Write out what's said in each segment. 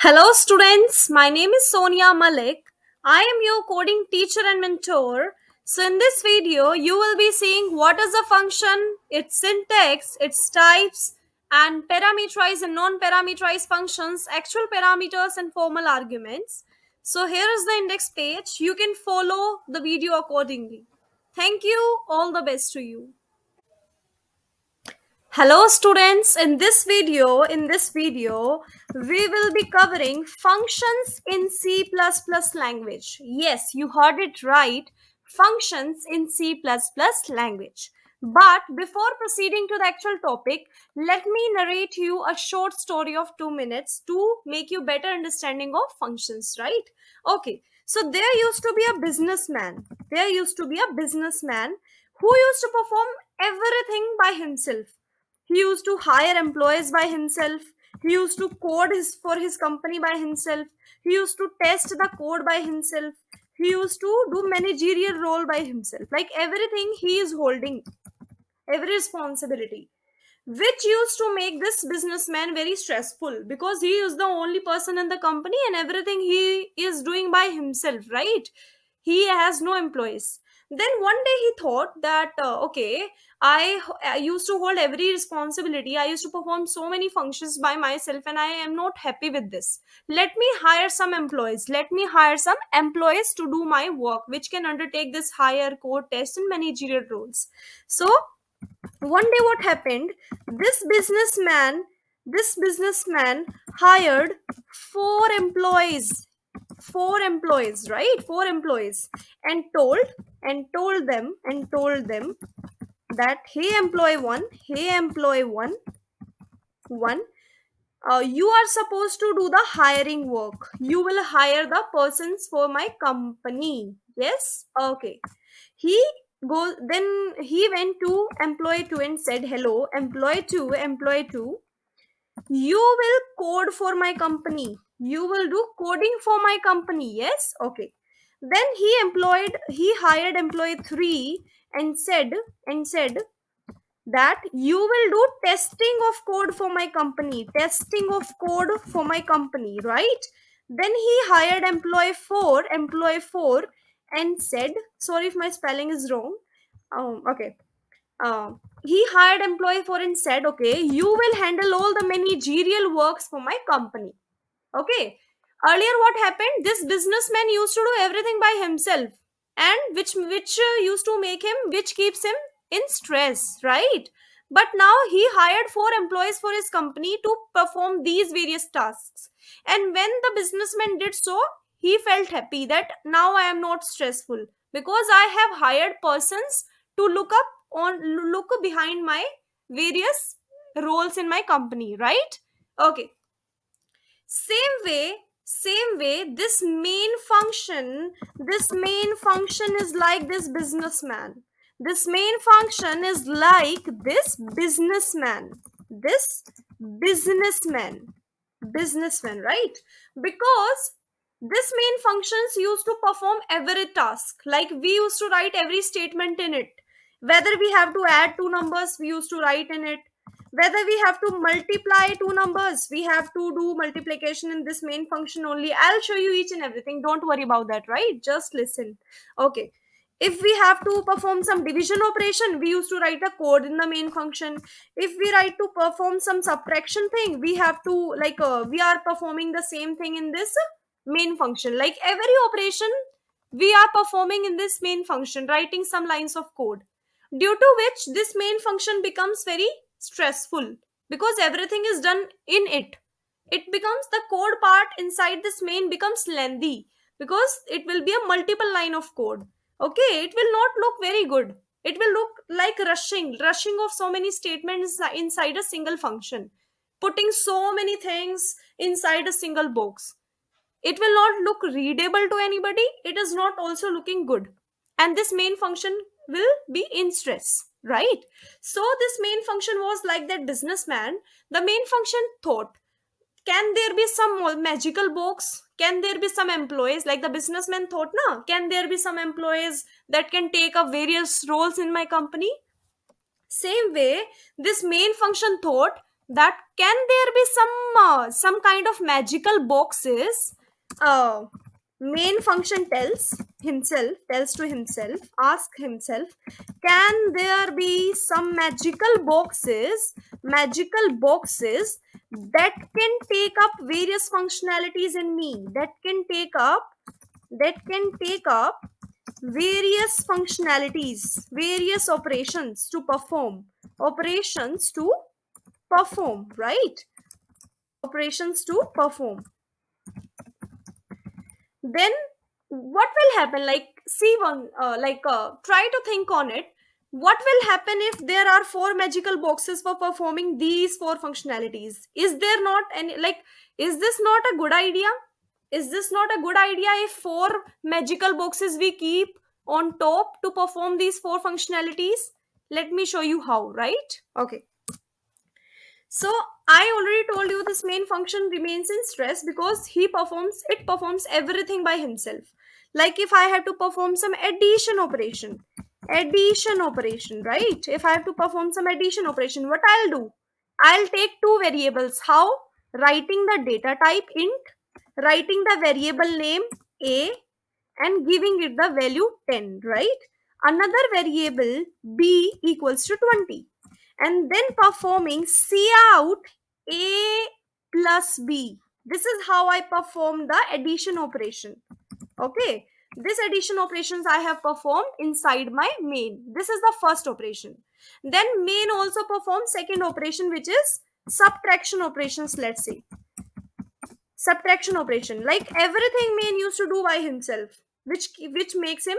Hello, students. My name is Sonia Malik. I am your coding teacher and mentor. So, in this video, you will be seeing what is a function, its syntax, its types, and parameterized and non-parameterized functions, actual parameters, and formal arguments. So, here is the index page. You can follow the video accordingly. Thank you. All the best to you. Hello students, in this video we will be covering functions in C++ language. Yes, you heard it right. Functions in C++ language. But before proceeding to the actual topic, let me narrate you a short story of 2 minutes to make you better understanding of functions, right? Okay. So there used to be a businessman. There used to be a businessman who used to perform everything by himself. He used to hire employees by himself. He used to code for his company by himself. He used to test the code by himself. He used to do managerial role by himself. Like everything he is holding, every responsibility, which used to make this businessman very stressful because he is the only person in the company and everything he is doing by himself, right? He has no employees. Then one day he thought that okay, I used to hold every responsibility, I used to perform so many functions by myself and I am not happy with this. Let me hire some employees, let me hire some employees to do my work, which can undertake this higher code test and managerial roles. So one day what happened, this businessman hired four employees, right? Four employees, and told them that, hey employee one, you are supposed to do the hiring work, you will hire the persons for my company. Yes, okay. He he went to employee 2 and said, hello employee 2, you will code for my company, you will do coding for my company. Yes, okay. Then he hired employee 3 and said that you will do testing of code for my company, right? Then he hired employee 4 and said, sorry if my spelling is wrong. Okay. He hired employee 4 and said, okay, you will handle all the managerial works for my company. Okay. Earlier what happened, this businessman used to do everything by himself, and which used to make him, which keeps him in stress, right? But now he hired 4 employees for his company to perform these various tasks, and when the businessman did so, he felt happy that now I am not stressful because I have hired persons to look behind my various roles in my company, right? Okay. Same way, this main function is like this businessman. This main function is like this businessman, right? Because this main functions used to perform every task, like we used to write every statement in it. Whether we have to add two numbers, we used to write in it. Whether we have to multiply two numbers, we have to do multiplication in this main function only. I'll show you each and everything, don't worry about that, right? Just listen. Okay. If we have to perform some division operation, we used to write a code in the main function. If we write to perform some subtraction thing, we have to, we are performing the same thing in this main function. Like every operation we are performing in this main function, writing some lines of code, due to which this main function becomes very stressful because everything is done in it. It becomes, the code part inside this main becomes lengthy because it will be a multiple line of code. Okay, it will not look very good. It will look like rushing of so many statements inside a single function, putting so many things inside a single box. It will not look readable to anybody, it is not also looking good, and this main function will be in stress, right? So this main function was like that businessman. The main function thought, can there be some magical box, can there be some employees, like the businessman thought, na, can there be some employees that can take up various roles in my company? Same way, this main function thought that can there be some kind of magical boxes. Main function tells to himself, ask himself, can there be some magical boxes that can take up various functionalities in me, that can take up various functionalities, various operations to perform, right? Operations to perform. Then what will happen? Like, see one, try to think on it. What will happen if there are four magical boxes for performing these four functionalities? Is there not any, like, is this not a good idea? Is this not a good idea if four magical boxes we keep on top to perform these four functionalities? Let me show you how, right? Okay. So I already told you this main function remains in stress because it performs everything by himself. Like if I have to perform some addition operation, right? If I have to perform some addition operation, what I'll do? I'll take two variables. How? Writing the data type int, writing the variable name a, and giving it the value 10, right? Another variable b equals to 20, and then performing cout a plus b. This is how I perform the addition operation. Okay, this addition operations I have performed inside my main. This is the first operation. Then main also performs second operation, which is subtraction operations. Let's say subtraction operation, like everything main used to do by himself, which makes him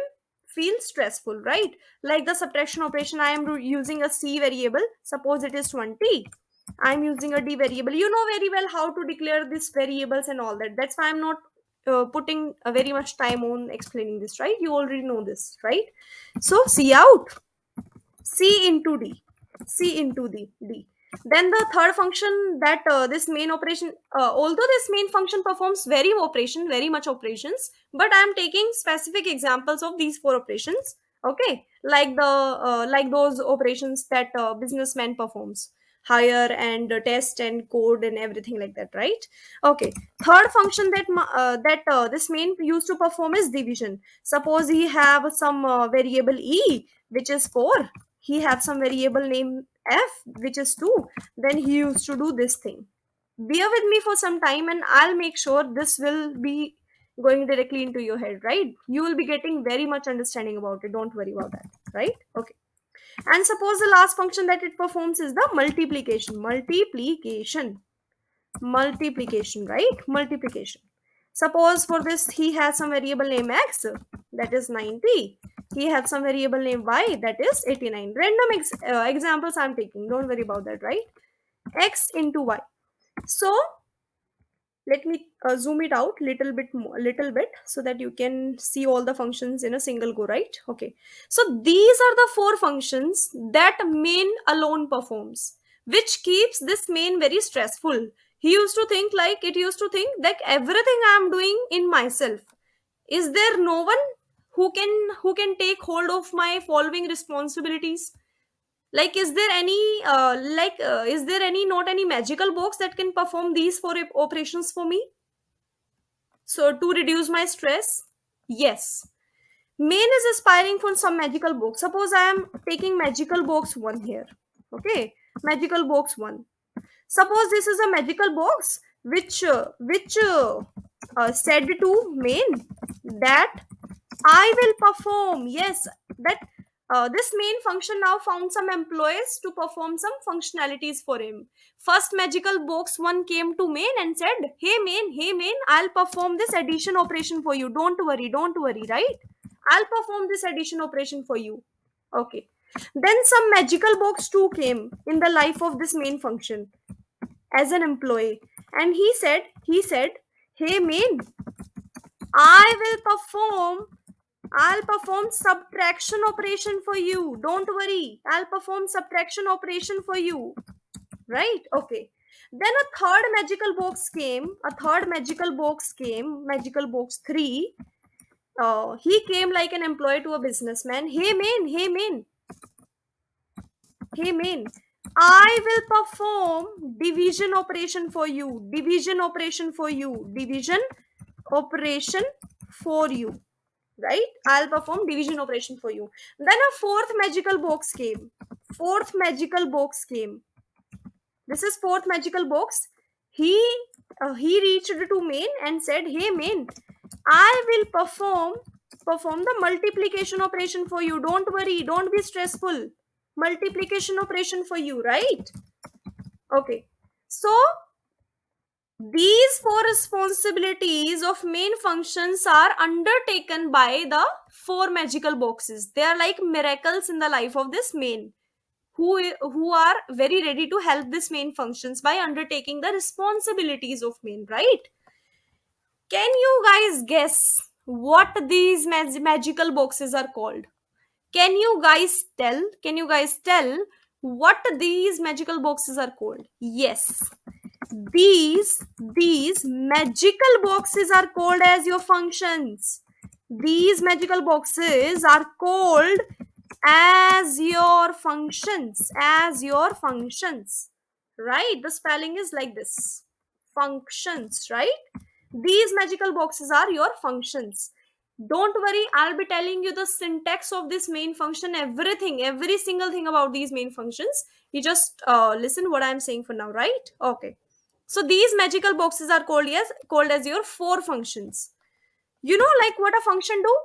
feel stressful, right? Like the subtraction operation, I am using a c variable, suppose it is 20. I'm using a d variable. You know very well how to declare these variables and all that. That's why I'm not putting very much time on explaining this, right? You already know this, right? So cout c into d, d. Then the third function, that this main operation, although this main function performs very much operations, but I am taking specific examples of these four operations. Okay, like like those operations that businessman performs: hire and test and code and everything like that, right? Okay, third function that this main used to perform is division. Suppose he have some variable e, which is 4. He have some variable name f, which is 2. Then he used to do this thing. Bear with me for some time and I'll make sure this will be going directly into your head, right? You will be getting very much understanding about it. Don't worry about that, right? Okay. And suppose the last function that it performs is the multiplication, right? Multiplication. Suppose for this he has some variable name x, that is 90. He has some variable name y, that is 89. Random examples I'm taking, don't worry about that, right? X into y. So let me zoom it out little bit so that you can see all the functions in a single go, right? Okay, so these are the four functions that main alone performs, which keeps this main very stressful. It used to think that everything I am doing in myself. Is there no one who can take hold of my following responsibilities? Like, is there any is there any not any magical box that can perform these four operations for me, so to reduce my stress? Yes, main is aspiring for some magical box. Suppose I am taking magical box 1 here. Okay, magical box 1. Suppose this is a magical box which said to main that I will perform, yes, that this main function now found some employees to perform some functionalities for him. First magical box 1 came to main and said, hey main, I'll perform this addition operation for you. Don't worry, right? I'll perform this addition operation for you. Okay. Then some magical box 2 came in the life of this main function as an employee, and he said, hey main, I'll perform subtraction operation for you. Don't worry, I'll perform subtraction operation for you, right? Okay. Then a third magical box came, magical box 3. He came like an employee to a businessman. Hey main, I will perform division operation for you. Division operation for you. Division operation for you. Right? I'll perform division operation for you. Then a fourth magical box came. Fourth magical box came. This is fourth magical box. He he reached to main and said, "Hey main, I will perform the multiplication operation for you. Don't worry, don't be stressful. Multiplication operation for you, right?" Okay. So these four responsibilities of main functions are undertaken by the four magical boxes. They are like miracles in the life of this main, who are very ready to help this main functions by undertaking the responsibilities of main, right? Can you guys guess what these magical boxes are called? Can you guys tell what these magical boxes are called? Yes, these magical boxes are called as your functions. These magical boxes are called as your functions, right? The spelling is like this, functions, right? These magical boxes are your functions. Don't worry, I'll be telling you the syntax of this main function, everything, every single thing about these main functions. You just listen what I'm saying for now, right? Okay. So these magical boxes are called as your four functions. You know, like what a function do?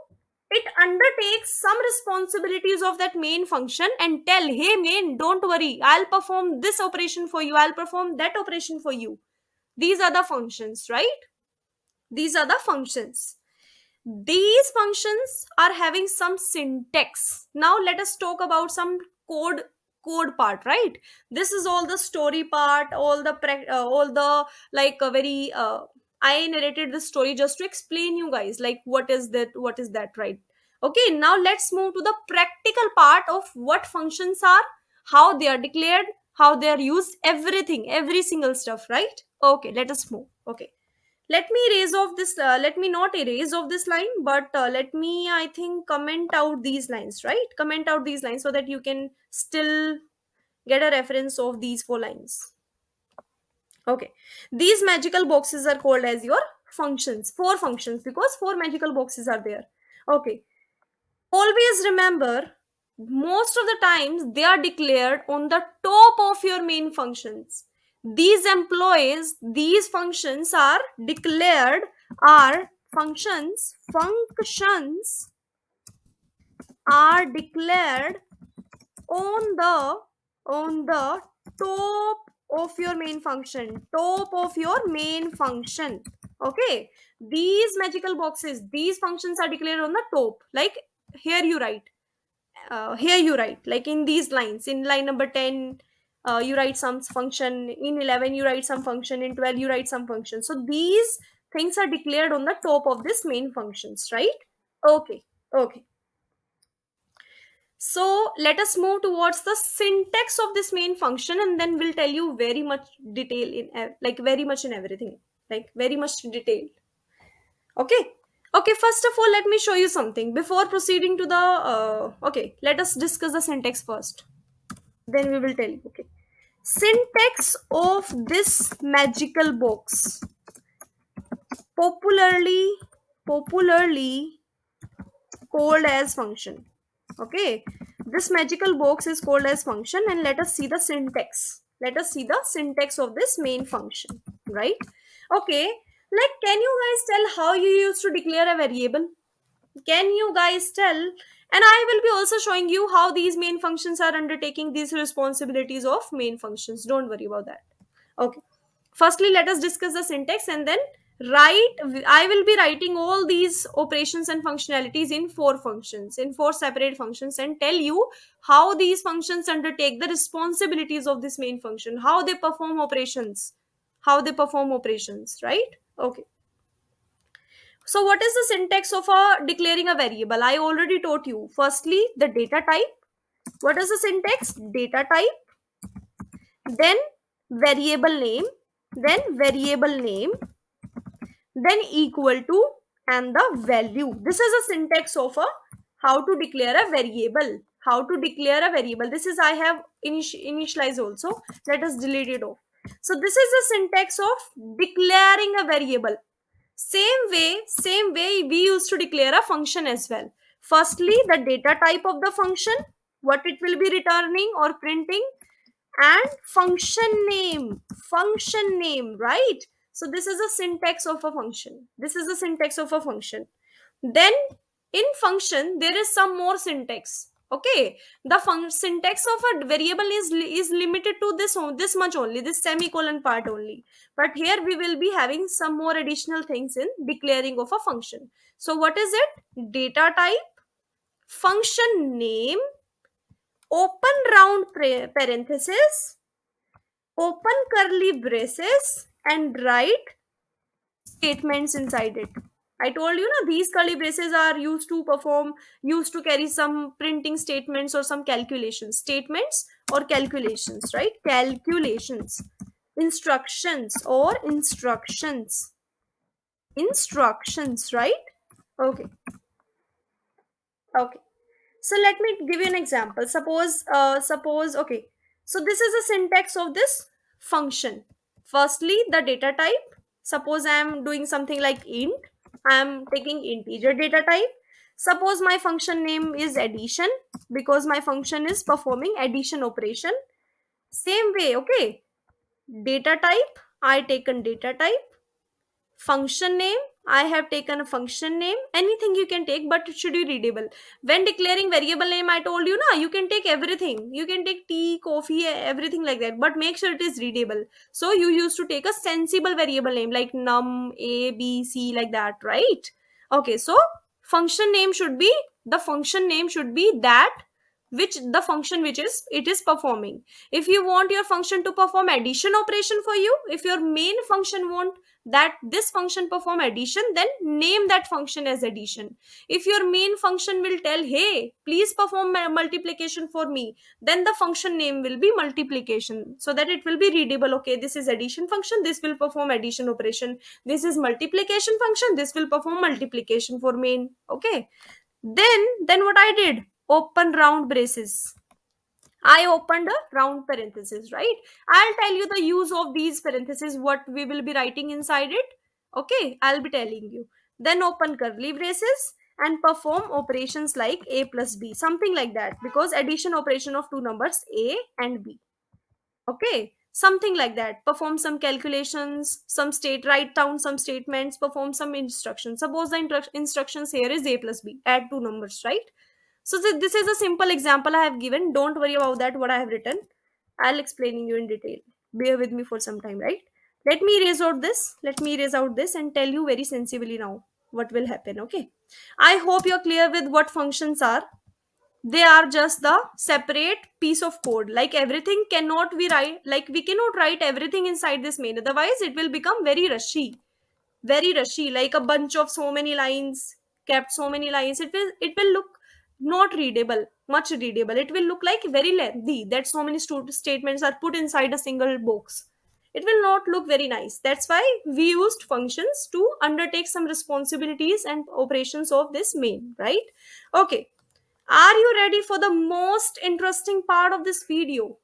It undertakes some responsibilities of that main function and tell, hey main, don't worry, I'll perform this operation for you, I'll perform that operation for you. These are the functions, right? These are the functions. These functions are having some syntax. Now let us talk about some code part, right? This is all the story part, all the like a very I narrated this story just to explain you guys like what is that, right? Okay, now let's move to the practical part of what functions are, how they are declared, how they are used, everything, every single stuff, right? Okay, let us move. Okay, let me not erase off this line, but let me, I think, comment out these lines, right? Comment out these lines so that you can still get a reference of these four lines. Okay, these magical boxes are called as your functions, four functions, because four magical boxes are there. Okay, always remember, most of the times they are declared on the top of your main functions. These functions are declared, are functions are declared on the top of your main function, okay? These magical boxes, these functions are declared on the top, like here you write, like in these lines, in line number 10 you write some function, in 11 you write some function, in 12 you write some function. So these things are declared on the top of this main functions, right? Okay. Okay, so let us move towards the syntax of this main function, and then we'll tell you very much detail in like very much in everything, like very much detail. Okay. Okay, first of all, let me show you something before proceeding to the okay, let us discuss the syntax first, then we will tell you. Okay, syntax of this magical box, popularly called as function. Okay, this magical box is called as function, and let us see the syntax. Let us see the syntax of this main function, right? Okay, like, can you guys tell how you used to declare a variable? Can you guys tell? And I will be also showing you how these main functions are undertaking these responsibilities of main functions. Don't worry about that. Okay, firstly let us discuss the syntax, and then I will be writing all these operations and functionalities in four separate functions, and tell you how these functions undertake the responsibilities of this main function, how they perform operations, right? Okay, so what is the syntax of declaring a variable? I already taught you. Firstly, the data type. What is the syntax? Data type, then variable name, then equal to, and the value. This is a syntax of a how to declare a variable. how to declare a variable. This is I have initialized also. Let us delete it off. So this is the syntax of declaring a variable. Same way we used to declare a function as well. Firstly, the data type of the function, what it will be returning or printing, and function name, right? So this is a syntax of a function. This is the syntax of a function. Then in function there is some more syntax. Okay, the syntax of a variable is limited to this much only, this semicolon part only. But here we will be having some more additional things in declaring of a function. So what is it? Data type, function name, open round parenthesis, open curly braces, and write statements inside it. I told you na, these curly braces are used to carry some printing statements or some calculations, statements or calculations, right? Calculations, instructions, right? Okay. Okay, so let me give you an example. Suppose okay, so this is the syntax of this function. Firstly, the data type. Suppose I am doing something like int. I am taking integer data type. Suppose my function name is addition, because my function is performing addition operation. Same way, okay, data type, I taken data type. Function name, I have taken a function name. Anything you can take, but it should be readable. When declaring variable name, I told you na, you can take everything, you can take tea, coffee, everything like that, but make sure it is readable. So you used to take a sensible variable name like num, a, b, c, like that, right? Okay, so function name should be, the function name should be that which the function which is it is performing. If you want your function to perform addition operation for you, if your main function want that this function perform addition, then name that function as addition. If your main function will tell, hey, please perform multiplication for me, then the function name will be multiplication, so that it will be readable. Okay, this is addition function, this will perform addition operation. This is multiplication function, this will perform multiplication for main. Okay, then what I did, open round braces, I opened a round parenthesis, right? I'll tell you the use of these parentheses, what we will be writing inside it. Okay, I'll be telling you. Then open curly braces and perform operations like a plus b, something like that, because addition operation of two numbers a and b. Okay, something like that. Perform some calculations, write down some statements, perform some instructions. Suppose the instructions here is a plus b, add two numbers, right? So this is a simple example I have given. Don't worry about that, what I have written. I'll explaining you in detail. Bear with me for some time, right? Let me erase out this. Let me erase out this and tell you very sensibly now what will happen. Okay. I hope you're clear with what functions are. They are just the separate piece of code. Like everything cannot be right. Like we cannot write everything inside this main. Otherwise, it will become very rushy, like a bunch of so many lines, kept so many lines. It will look not readable, much readable. It will look like very lengthy, that so many statements are put inside a single box. It will not look very nice. That's why we used functions to undertake some responsibilities and operations of this main, right? Okay, are you ready for the most interesting part of this video?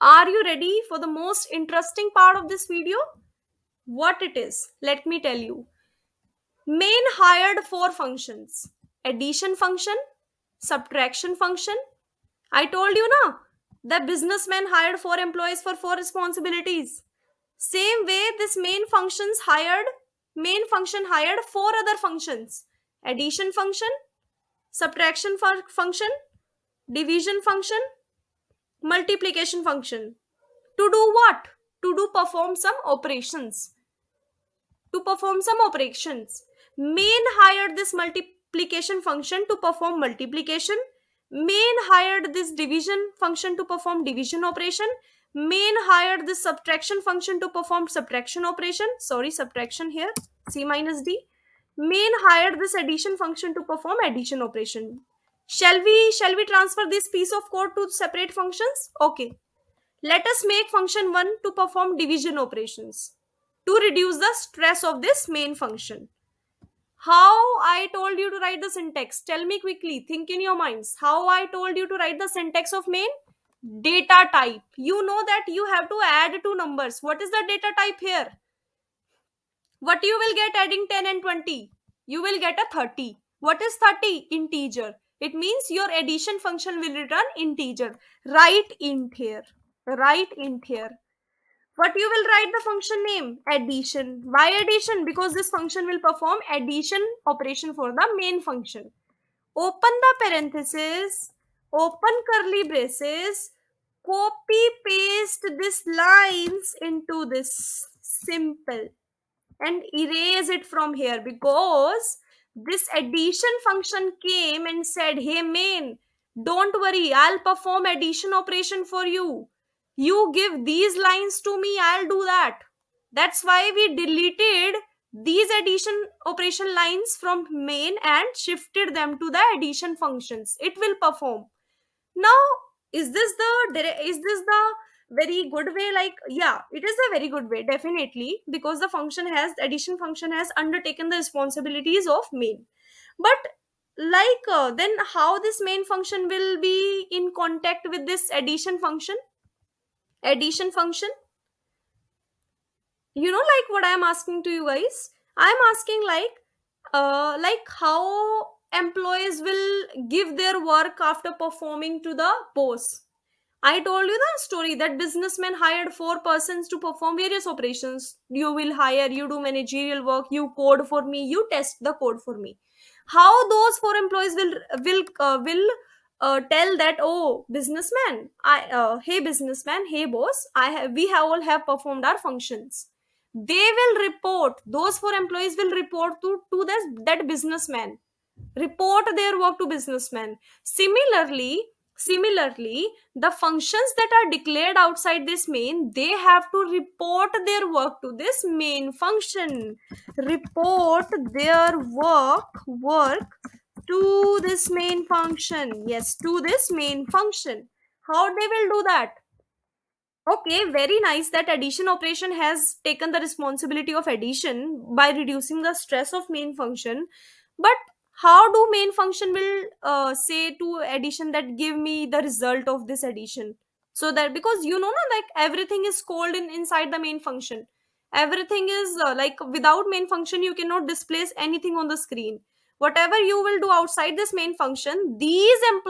Are you ready for the most interesting part of this video? What it is, let me tell you. Main hired four functions: addition function, subtraction function. I told you na, the businessman hired four employees for four responsibilities. Same way, this main function hired four other functions: addition function, subtraction function, division function, multiplication function. To do what? To do perform some operations. To perform some operations. Main hired this multiplication function to perform multiplication. Main hired this division function to perform division operation. Main hired this subtraction function to perform subtraction operation. Sorry, subtraction here. C minus D. Main hired this addition function to perform addition operation. Shall we transfer this piece of code to separate functions? Okay. Let us make function 1 to perform division operations to reduce the stress of this main function. How I told you to write the syntax? Tell me quickly. Think in your minds. How I told you to write the syntax of main? Data type. You know that you have to add two numbers. What is the data type here? What you will get adding 10 and 20? You will get a 30. What is 30? Integer. It means your addition function will return integer. Write int here. Write int here. What you will write the function name? Addition. Why addition? Because this function will perform addition operation for the main function. Open the parenthesis, open curly braces, copy paste this lines into this simple and erase it from here, because this addition function came and said, hey main, don't worry, I'll perform addition operation for you. You give these lines to me, I'll do that. That's why we deleted these addition operation lines from main and shifted them to the addition functions. It will perform. Now, is this the very good way? Like, yeah, it is a very good way, definitely, because the addition function has undertaken the responsibilities of main. But like, then how this main function will be in contact with this addition function? Like what I'm asking to you guys, I'm asking like how employees will give their work after performing to the boss. I told you the story that businessmen hired four persons to perform various operations. You will hire, you do managerial work, you code for me, you test the code for me. How those four employees will tell that, oh businessman, hey businessman, hey boss, we have all have performed our functions. They will report. Those four employees will report to that businessman, report their work to businessman. Similarly, the functions that are declared outside this main, they have to report their work to this main function. Report their work to this main function. Yes, to this main function. How they will do that? Okay, very nice that addition operation has taken the responsibility of addition by reducing the stress of main function. But how do main function will say to addition that give me the result of this addition? So that, because na, like everything is called inside the main function. Everything is like, without main function you cannot displace anything on the screen. Whatever you will do outside this main function, these are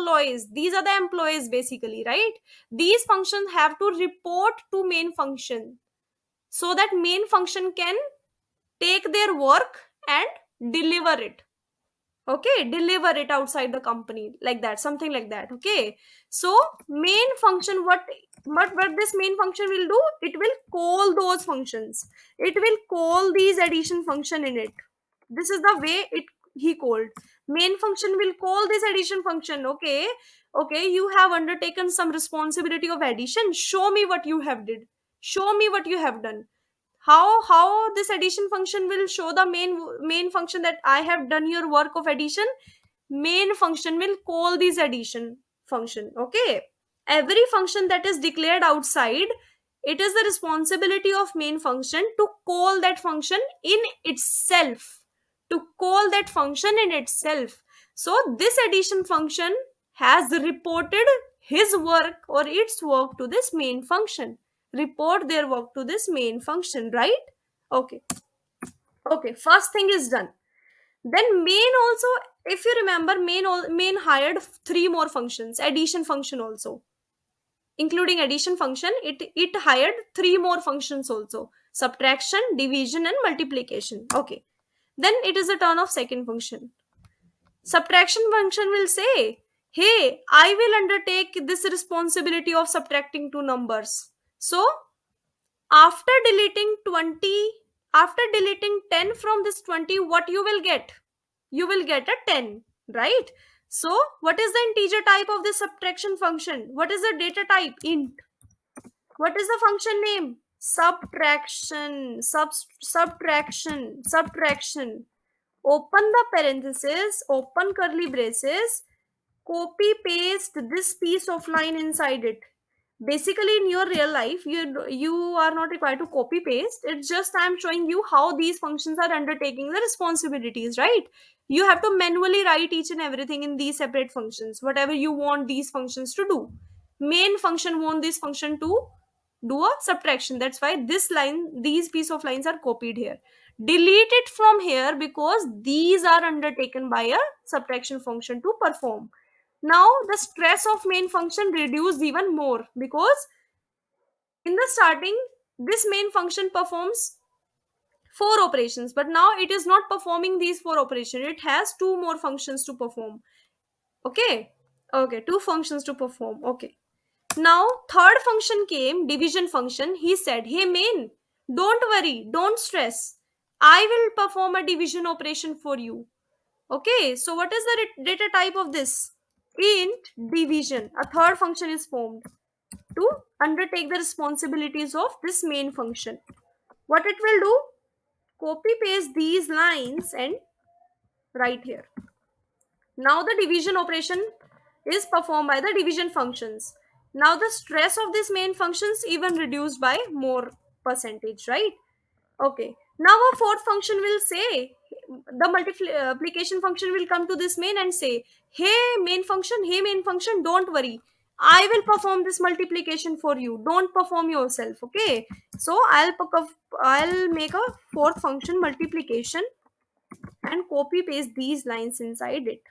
the employees basically, right? These functions have to report to main function, so that main function can take their work and deliver it. Okay, deliver it outside the company, like that, something like that. Okay, so main function, what this main function will do, it will call those functions. It will call these addition function in it. This is the way it he called. Main function will call this addition function. Okay, you have undertaken some responsibility of addition. Show me what you have did. Show me what you have done. How this addition function will show the main function that I have done your work of addition? Main function will call this addition function. Okay, every function that is declared outside, it is the responsibility of main function to call that function in itself. So this addition function has reported his work or its work to this main function. Report their work to this main function, right? Okay, first thing is done. Then main also, if you remember, main hired three more functions, addition function also, including addition function. It hired three more functions also: subtraction, division, and multiplication. Okay, then it is the turn of second function. Subtraction function will say, hey, I will undertake this responsibility of subtracting two numbers. So after deleting 20, after deleting 10 from this 20, what you will get? You will get a 10, right? So what is the integer type of this subtraction function? What is the data type? Int. What is the function name? Subtraction. Subtraction. Open the parenthesis, open curly braces, copy paste this piece of line inside it. Basically in your real life you are not required to copy paste. It's just I'm showing you how these functions are undertaking the responsibilities, right? You have to manually write each and everything in these separate functions, whatever you want these functions to do. Main function want this function to do a subtraction, that's why this line, these piece of lines are copied here. Delete it from here because these are undertaken by a subtraction function to perform. Now the stress of main function reduced even more because in the starting this main function performs four operations, but now it is not performing these four operations, it has two more functions to perform. Okay, okay, two functions to perform. Okay, now third function came, division function. He said, hey main, don't worry, don't stress, I will perform a division operation for you. Okay, so what is the data type of this? Int division. A third function is formed to undertake the responsibilities of this main function. What it will do? Copy paste these lines and write here. Now the division operation is performed by the division functions. Now the stress of this main functions even reduced by more percentage, right? Okay. Now a fourth function will say, the multiplication function will come to this main and say, hey main function, don't worry. I will perform this multiplication for you. Don't perform yourself. Okay. So I'll make a fourth function multiplication and copy paste these lines inside it.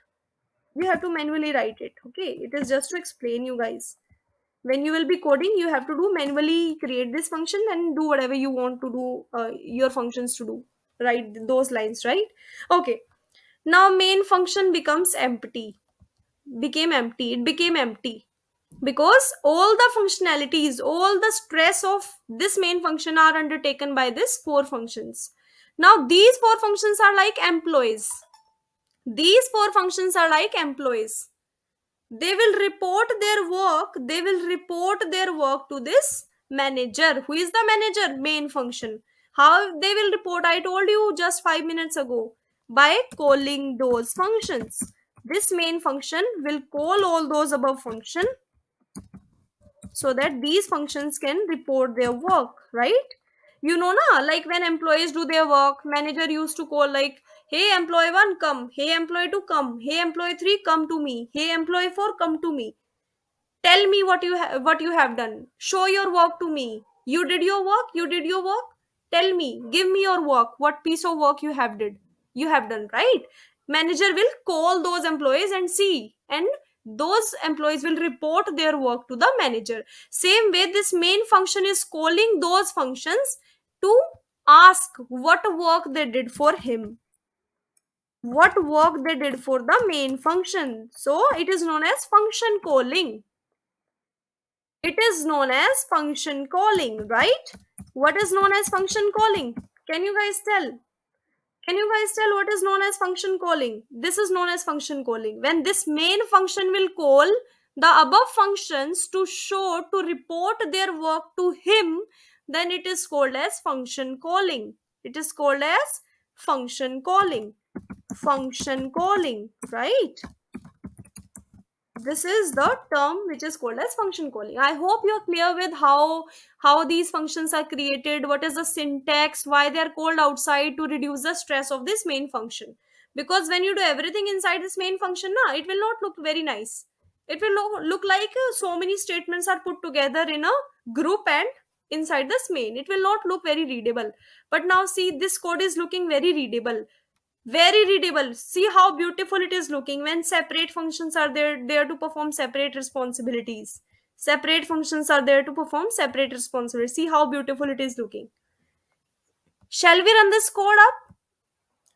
You have to manually write it. Okay. It is just to explain you guys. When you will be coding, you have to do manually create this function and do whatever you want to do, your functions to do, write those lines, right? Okay, now main function becomes empty, became empty, it became empty because all the functionalities, all the stress of this main function are undertaken by this four functions. Now these four functions are like employees, these four functions are like employees. They will report their work, they will report their work to this manager. Who is the manager? Main function. How they will report? I told you just 5 minutes ago, by calling those functions. This main function will call all those above function so that these functions can report their work, right? You know na, like when employees do their work, manager used to call like, hey employee 1 come, hey employee 2 come, hey employee 3 come to me, hey employee 4 come to me, tell me what you have done, show your work to me, you did your work, you did your work, tell me, give me your work, what piece of work you have done, right? Manager will call those employees and see, and those employees will report their work to the manager. Same way this main function is calling those functions to ask what work they did for him, what work they did for the main function. So it is known as function calling. It is known as function calling, right? What is known as function calling? Can you guys tell? Can you guys tell what is known as function calling? This is known as function calling. When this main function will call the above functions to show, to report their work to him, then it is called as function calling. It is called as function calling. Function calling, right? This is the term which is called as function calling. I hope you're clear with how these functions are created, what is the syntax, why they are called outside to reduce the stress of this main function. Because when you do everything inside this main function, na, it will not look very nice. It will look like so many statements are put together in a group and inside this main. It will not look very readable. But now see, this code is looking very readable, very readable. See how beautiful it is looking when separate functions are there to perform separate responsibilities. Separate functions are there to perform separate responsibilities. See how beautiful it is looking. Shall we run this code up?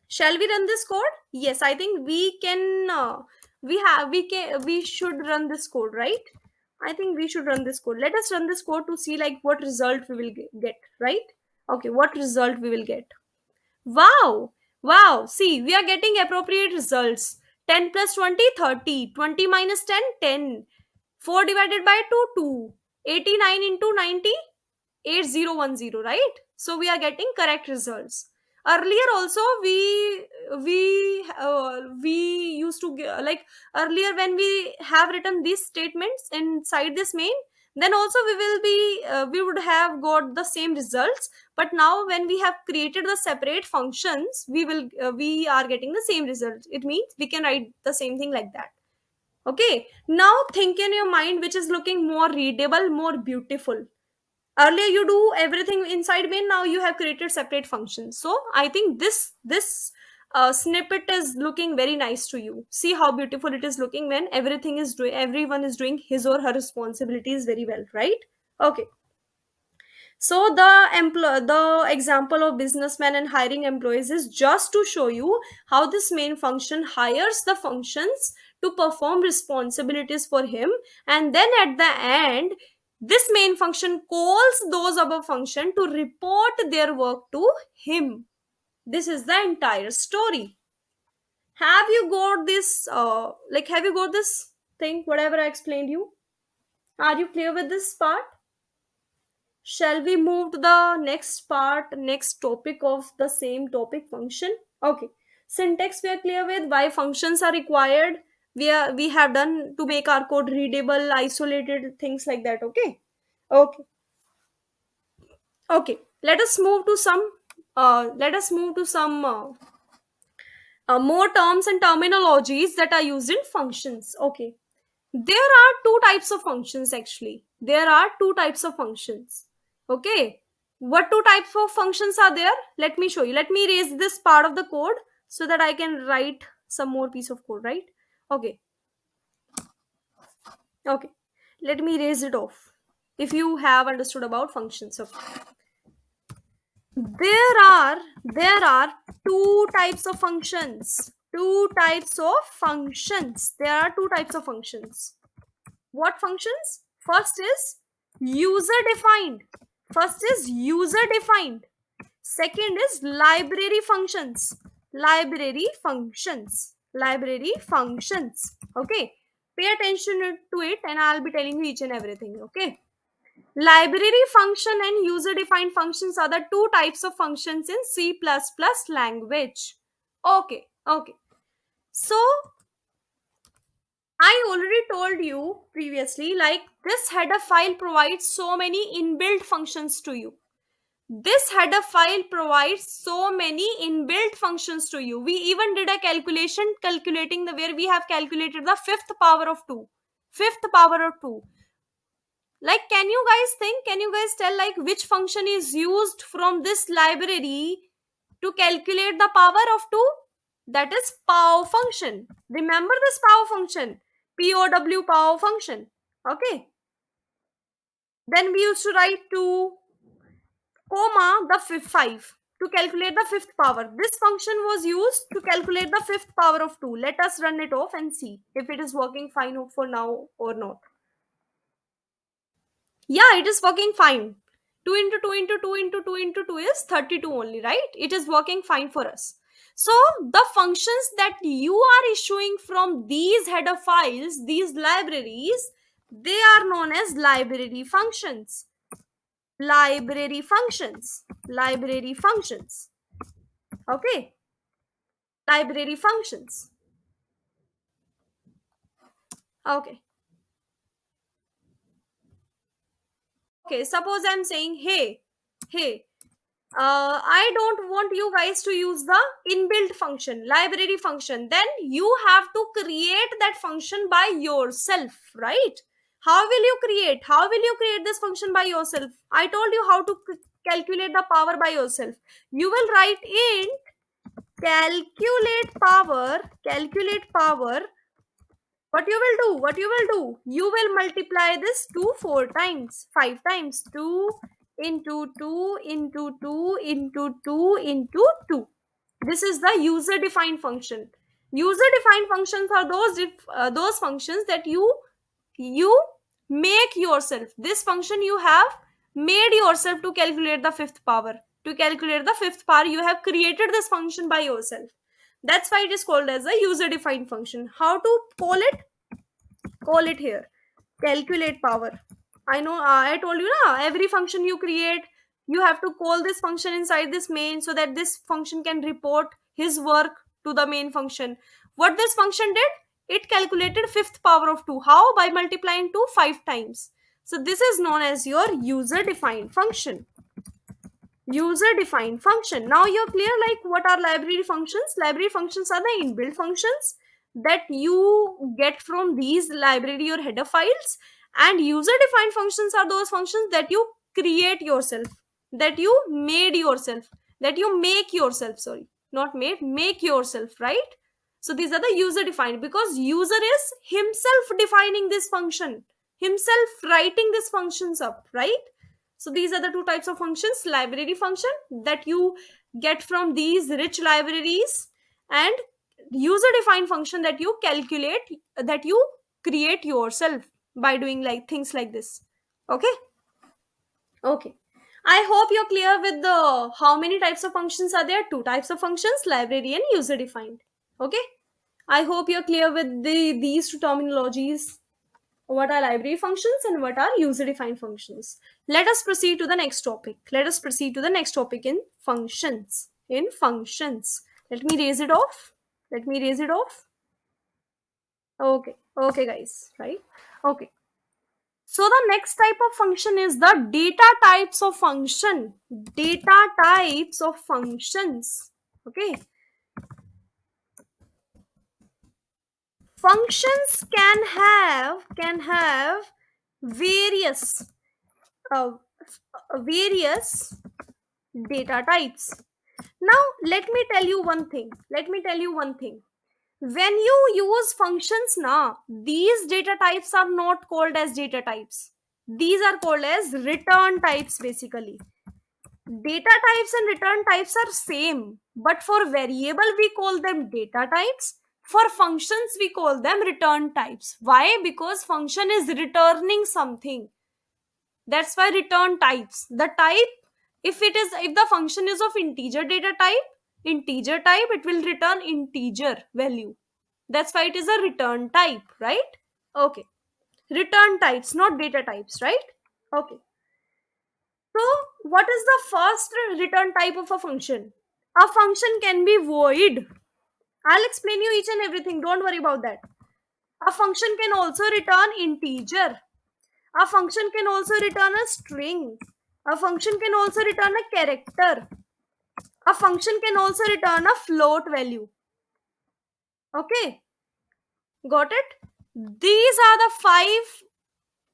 Shall we run this code? Yes, I think we can. We should run this code, right? I think we should run this code. Let us run this code to see like what result we will get, right? Okay, what result we will get. Wow! Wow! See, we are getting appropriate results. 10 plus 20, 30. 20 minus 10, 10. 4 divided by 2, 2. 89 into 90, 8010, right? So we are getting correct results. Earlier also we used to like earlier when we have written these statements inside this main, then also we would have got the same results. But now when we have created the separate functions, we are getting the same result. It means we can write the same thing like that. Okay, now think in your mind which is looking more readable, more beautiful. Earlier you do everything inside main, now you have created separate functions. So I think this snippet is looking very nice to you. See how beautiful it is looking when everyone is doing his or her responsibilities very well, right? Okay. So the example of businessman and hiring employees is just to show you how this main function hires the functions to perform responsibilities for him, and then at the end this main function calls those above function to report their work to him. This is the entire story. Have you got this have you got this thing, whatever I explained you? Are you clear with this part? Shall we move to the next part, next topic of the same topic, function? Okay. Syntax we are clear with, why functions are required. We have done to make our code readable, isolated, things like that. Okay. Okay. Okay. Let us move to some more terms and terminologies that are used in functions. Okay. There are two types of functions actually. There are two types of functions. Okay. What two types of functions are there? Let me show you. Let me erase this part of the code so that I can write some more piece of code, right? Okay. Okay. Let me erase it off. If you have understood about functions. Okay. There are two types of functions. Two types of functions. There are two types of functions. What functions? First is user defined. Second is library functions. Okay. Pay attention to it and I'll be telling you each and everything. Okay. Library function and user defined functions are the two types of functions in C++ language. Okay. Okay. So I already told you previously, like this header file provides so many inbuilt functions to you. This header file provides so many inbuilt functions to you. We even did a calculation calculating where we have calculated the fifth power of 2. Like, can you guys tell like which function is used from this library to calculate the power of 2? That is pow function. Remember this pow function. POW power function. Okay. Then we used to write 2, comma, the 5 to calculate the fifth power. This function was used to calculate the fifth power of 2. Let us run it off and see if it is working fine for now or not. Yeah, it is working fine. 2 into 2 into 2 into 2 into 2 is 32 only, right? It is working fine for us. So the functions that you are issuing from these header files, these libraries, they are known as library functions. Library functions. Okay. Library functions. Okay. Okay, suppose I'm saying, hey, I don't want you guys to use the inbuilt function, library function. Then you have to create that function by yourself, right? How will you create this function by yourself? I told you how to calculate the power by yourself. You will write in calculate power. What you will do, you will multiply this 2 4 times, 5 times. 2 into 2 into 2 into 2 into 2. This is the user defined function. User defined functions are those functions that you make yourself. This function you have made yourself to calculate the fifth power. To calculate the fifth power, you have created this function by yourself. That's why it is called as a user defined function. How to call it? Call it here calculate power. I know, I told you na, every function you create, you have to call this function inside this main so that this function can report his work to the main function. What this function did, it calculated fifth power of 2. How? By multiplying 2 5 times. So this is known as your user defined function. User defined function. Now you're clear like what are library functions. Library functions are the inbuilt functions that you get from these library or header files, and user defined functions are those functions that you create yourself, that you made yourself, that you make yourself, sorry, not made, make yourself, right? So these are the user defined, because user is himself defining this function, himself writing these functions up, right? So these are the two types of functions: library function that you get from these rich libraries, and user defined function that you calculate, that you create yourself by doing like things like this. Okay. Okay, I hope you're clear with the how many types of functions are there. Two types of functions, library and user defined. Okay, I hope you're clear with these two terminologies, what are library functions and what are user defined functions. Let us proceed to the next topic. Let us proceed to the next topic in functions. In functions, let me raise it off. Let me raise it off. Okay, okay guys, right? Okay, so the next type of function is the data types of function. Data types of functions. Okay, functions can have various uh, various data types. Now let me tell you one thing. Let me tell you one thing. When you use functions now, these data types are not called as data types. These are called as return types basically. Data types and return types are same, but for variable we call them data types. For functions we call them return types. Why? Because function is returning something. That's why return types. The type, if the function is of integer data type, integer type, it will return integer value. That's why it is a return type, right? Okay, return types, not data types, right? Okay, so what is the first return type of a function? A function can be void. I'll explain you each and everything, don't worry about that. A function can also return integer. A function can also return a string. A function can also return a character. A function can also return a float value. Okay, got it? These are the five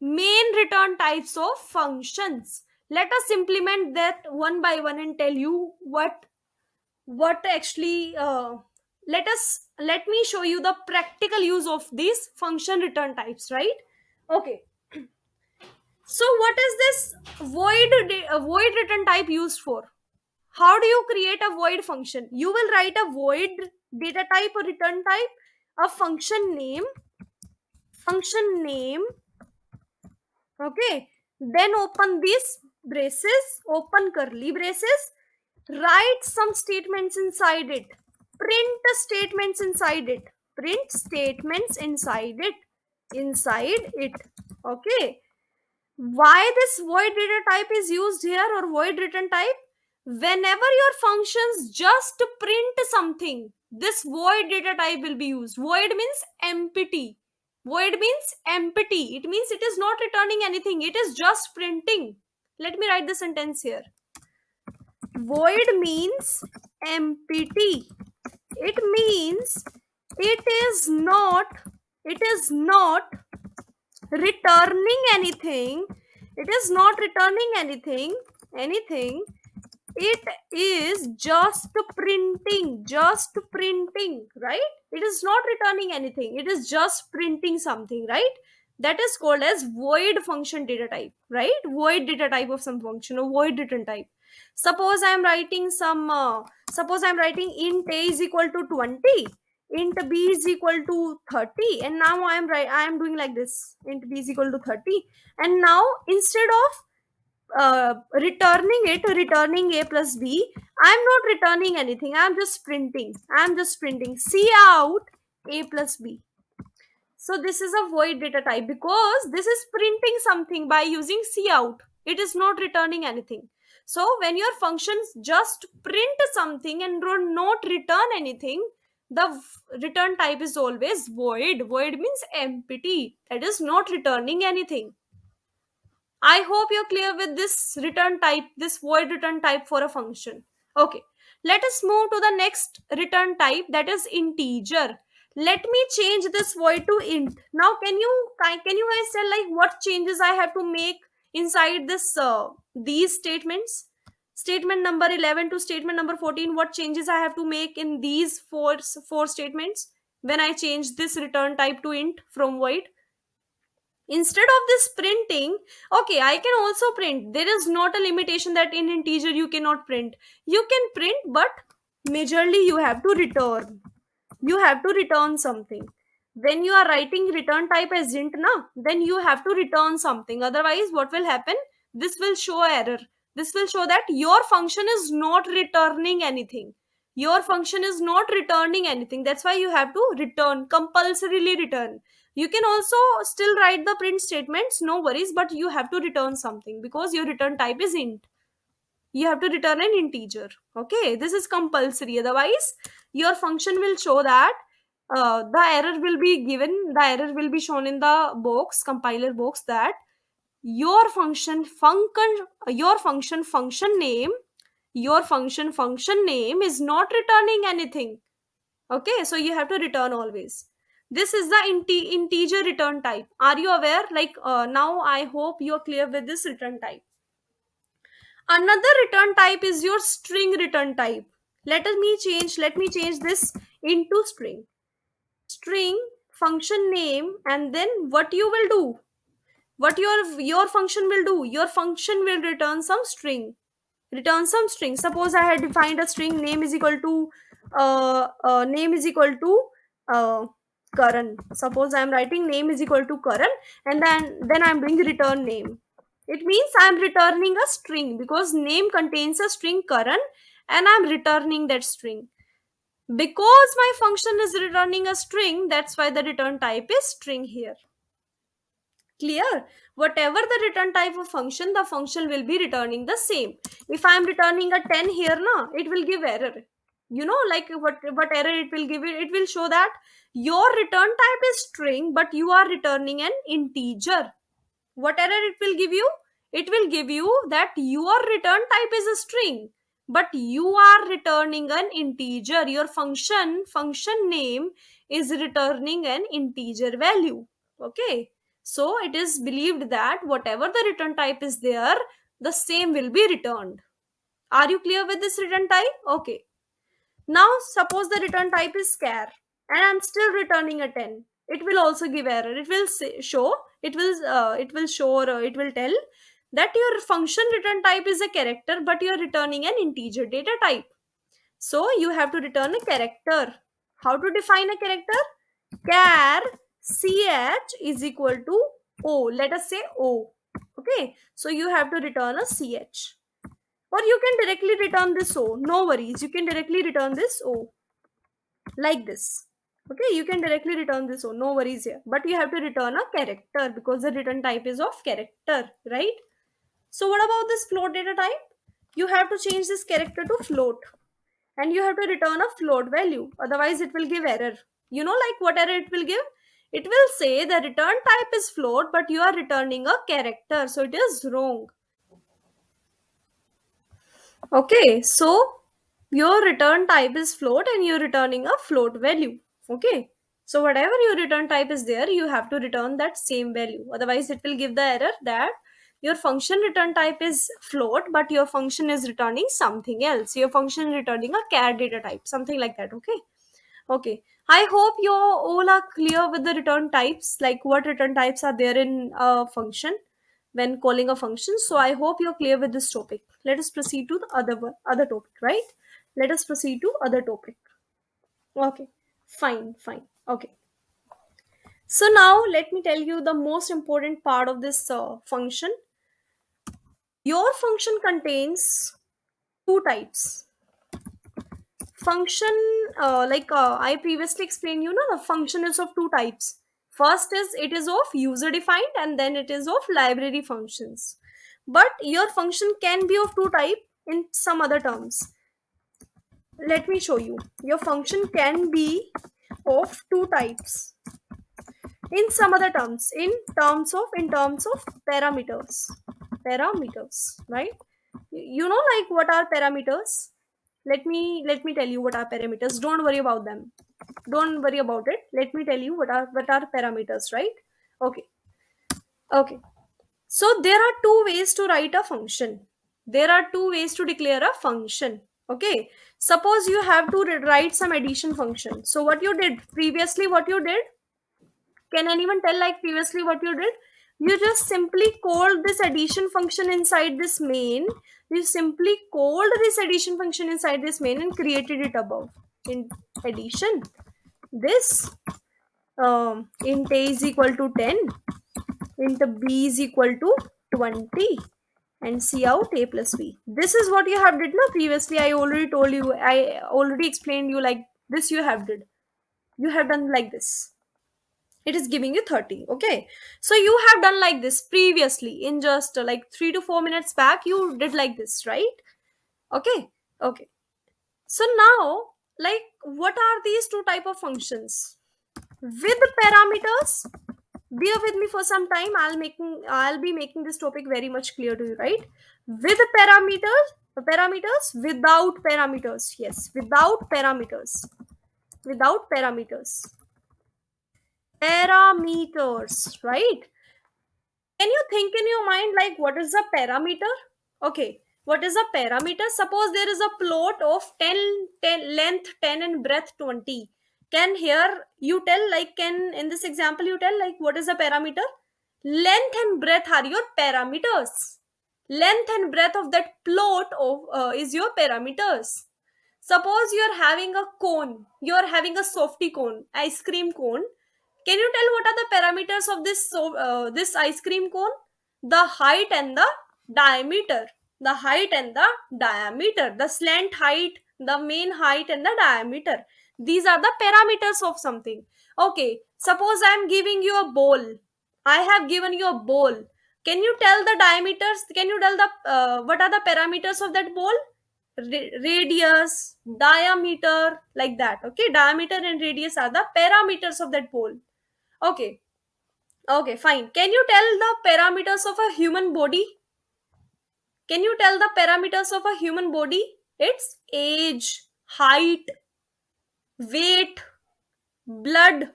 main return types of functions. Let us implement that one by one and tell you what actually let me show you the practical use of these function return types, right? Okay, so what is this void return type used for? How do you create a void function? You will write a void data type or return type, a function name. Okay, then open these braces, open curly braces, write some statements inside it, print statements inside it, print statements inside it. Okay, why this void data type is used here, or void return type? Whenever your functions just print something, this void data type will be used. Void means empty. Void means empty. It means it is not returning anything, it is just printing. Let me write the sentence here. Void means empty. It means it is not returning anything. It is not returning anything. It is just printing, right? It is not returning anything, it is just printing something, right? That is called as void function data type, right? Void data type of some function, or void return type. Suppose I am writing int a is equal to 20, int b is equal to 30, and now I am doing like this: int b is equal to 30, and now instead of returning a plus b, I'm not returning anything, I'm just printing c out a plus b. So this is a void data type, because this is printing something by using c out. It is not returning anything. So when your functions just print something and do not return anything, the return type is always void. Void means empty, that is not returning anything. I hope you're clear with this return type, this void return type for a function. Okay, let us move to the next return type, that is integer. Let me change this void to int. Now can you guys tell like what changes I have to make inside this these statements? Statement number 11 to statement number 14, what changes I have to make in these four statements when I change this return type to int from void? Instead of this printing, okay, I can also print. There is not a limitation that in integer you cannot print. You can print, but majorly you have to return. You have to return something. When you are writing return type as int na, then you have to return something. Otherwise what will happen, this will show error. This will show that your function is not returning anything. Your function is not returning anything. That's why you have to return, compulsorily return. You can also still write the print statements, no worries, but you have to return something because your return type is int. You have to return an integer. Okay, this is compulsory. Otherwise your function will show that the error will be given, the error will be shown in the box, compiler box, that your function name is not returning anything. Okay, so you have to return always. This is the integer return type. Are you aware? Like now I hope you're clear with this return type. Another return type is your string return type. Let me change this into string. String, function name, and then what you will do, what your function will do, your function will return some string. Return some string. Suppose I had defined a string name is equal to name is equal to uh, Karan. Suppose I am writing name is equal to Karan, and then I'm doing return name. It means I'm returning a string because name contains a string Karan, and I'm returning that string. Because my function is returning a string, that's why the return type is string here. Clear? Whatever the return type of function, the function will be returning the same. If I am returning a 10 here, na, it will give error. You know, like what error it will give? It will show that your return type is string, but you are returning an integer. What error it will give you? It will give you that your return type is a string, but you are returning an integer. Your function name is returning an integer value. Okay, so it is believed that whatever the return type is there, the same will be returned. Are you clear with this return type? Okay, now suppose the return type is char and I'm still returning a 10. It will also give error. It will show, it will show, or it will tell that your function return type is a character, but you are returning an integer data type. So you have to return a character. How to define a character? Char ch is equal to o. Let us say o. Okay, so you have to return a ch. Or you can directly return this o. No worries, you can directly return this o like this. Okay, you can directly return this o. No worries here. But you have to return a character because the return type is of character, right? So what about this float data type? You have to change this character to float. And you have to return a float value. Otherwise, it will give error. You know, like what error it will give? It will say the return type is float, but you are returning a character. So it is wrong. Okay, so your return type is float and you're returning a float value. Okay, so whatever your return type is there, you have to return that same value. Otherwise, it will give the error that your function return type is float, but your function is returning something else. Your function is returning a char data type, something like that. Okay. Okay. I hope you all are clear with the return types, like what return types are there in a function when calling a function. So I hope you're clear with this topic. Let us proceed to the other topic, right? Let us proceed to other topic. Okay. Fine, fine. Okay. So now let me tell you the most important part of this function. Your function contains two types. Function, I previously explained, you know, the function is of two types. First is it is of user defined, and then it is of library functions. But your function can be of two type in some other terms. Let me show you. Your function can be of two types. in some other terms, in terms of parameters, right? You know, like, what are parameters? Let me tell you what are parameters. Don't worry about them, don't worry about it. Let me tell you what are parameters, right? Okay. Okay, so there are two ways to write a function. There are two ways to declare a function. Okay, suppose you have to write some addition function. So what you did previously, what you did, can anyone tell, like, previously what you did? You just simply called this addition function inside this main. You simply called this addition function inside this main and created it above. In addition, this int a is equal to 10, int b is equal to 20, and see out a plus b. This is what you have did now. Previously I already told you, I already explained you, like this you have did. You have done like this. It is giving you 30. Okay, so you have done like this previously in just like 3 to 4 minutes back. You did like this, right? Okay. Okay, so now, like, what are these two type of functions with parameters? Bear with me for some time. I'll be making this topic very much clear to you, right? With parameters, without parameters. Yes, without parameters. Without parameters. Parameters, right? Can you think in your mind, like, what is a parameter? Okay, what is a parameter? Suppose there is a plot of 10, length 10 and breadth 20. Can here you tell, like, can in this example you tell, like, what is a parameter? Length and breadth are your parameters. Length and breadth of that plot of is your parameters. Suppose you are having a cone, you are having a softy cone, ice cream cone. Can you tell what are the parameters of this ice cream cone? The height and the diameter. The height and the diameter. The slant height, the main height and the diameter. These are the parameters of something. Okay, suppose I am giving you a bowl. I have given you a bowl. Can you tell the diameters? Can you tell the what are the parameters of that bowl? Radius, diameter, like that. Okay, diameter and radius are the parameters of that bowl. Okay. Okay, fine. Can you tell the parameters of a human body? Can you tell the parameters of a human body? Its age, height, weight, blood.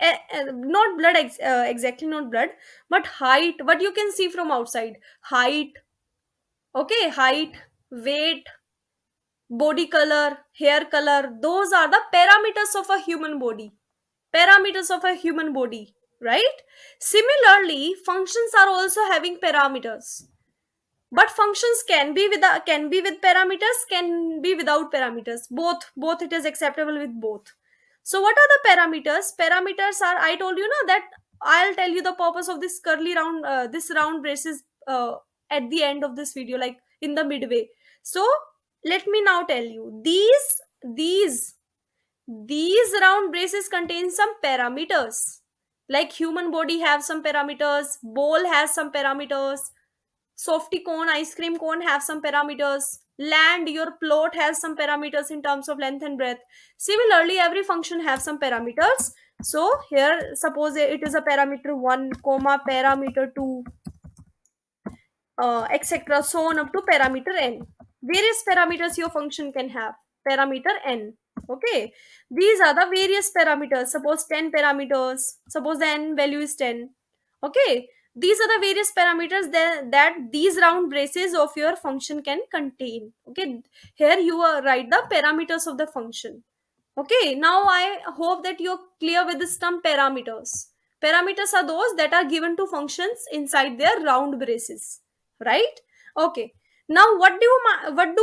Not blood, exactly not blood, but height. What you can see from outside. Height. Okay, height, weight, body color, hair color. Those are the parameters of a human body. Parameters of a human body, right? Similarly, functions are also having parameters, but functions can be with parameters, can be without parameters. Both it is acceptable with both. So what are the parameters? Parameters are, I told you now that I'll tell you the purpose of this curly round, this round braces at the end of this video, like in the midway. So let me now tell you, these round braces contain some parameters. Like human body have some parameters, bowl has some parameters, softy cone, ice cream cone have some parameters, land, your plot has some parameters in terms of length and breadth. Similarly, every function has some parameters. So here, suppose it is a parameter 1 comma parameter 2, etc., so on up to parameter n. Various parameters your function can have. Parameter n. Okay, these are the various parameters. Suppose 10 parameters. Suppose the n value is 10. Okay, these are the various parameters that these round braces of your function can contain. Okay, here you write the parameters of the function. Okay, now I hope that you're clear with this term parameters. Parameters are those that are given to functions inside their round braces, right? Okay. Now what do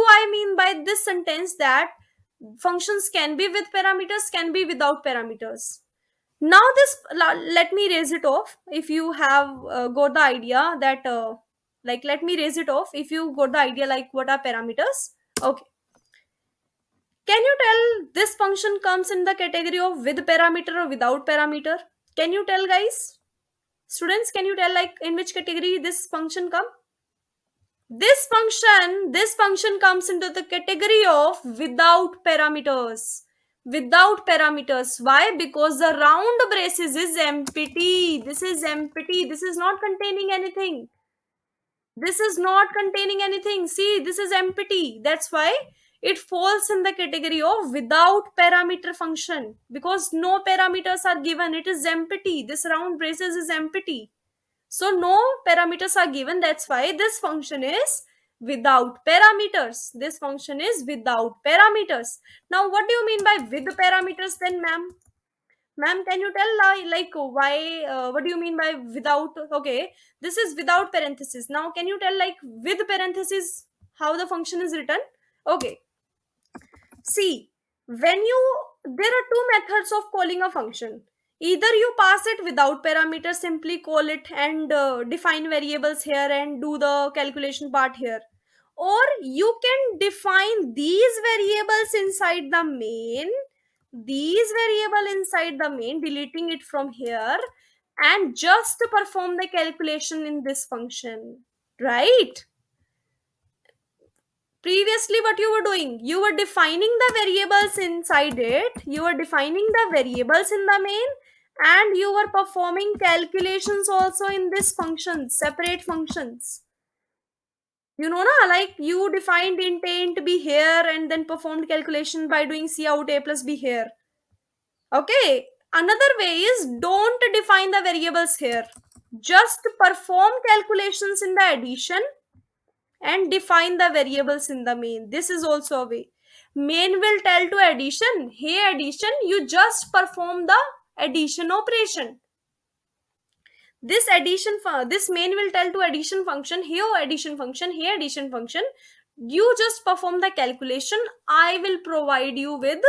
I mean by this sentence, that functions can be with parameters, can be without parameters? Now let me raise it off. If you have got the idea that like, let me raise it off if you got the idea, like, what are parameters. Okay, can you tell this function comes in the category of with parameter or without parameter? Can you tell, guys? Students, can you tell, like, in which category this function come? This function comes into the category of without parameters. without parameters. Why? Because the round braces is empty. This is empty. This is not containing anything. This is not containing anything. See, this is empty. That's why it falls in the category of without parameter function, because no parameters are given. It is empty. This round braces is empty. So no parameters are given. That's why this function is without parameters. This function is without parameters. Now, what do you mean by with parameters then, ma'am? Ma'am, can you tell like why? What do you mean by without? Okay, this is without parenthesis. Now, can you tell like with parenthesis how the function is written? Okay, see, when you, there are two methods of calling a function. Either you pass it without parameters, simply call it and define variables here and do the calculation part here. Or you can define these variables inside the main, deleting it from here, and just perform the calculation in this function, right? Previously, what you were doing, you were defining the variables inside it, you were defining the variables in the main, and you were performing calculations also in this function, separate functions. You know, na, like you defined int a int b here and then performed calculation by doing c out a plus b here. Okay, another way is don't define the variables here, just perform calculations in the addition and define the variables in the main. This is also a way. Main will tell to addition, hey addition, you just perform the addition operation. This this main will tell to addition function, here addition function, here addition function, you just perform the calculation. I will provide you with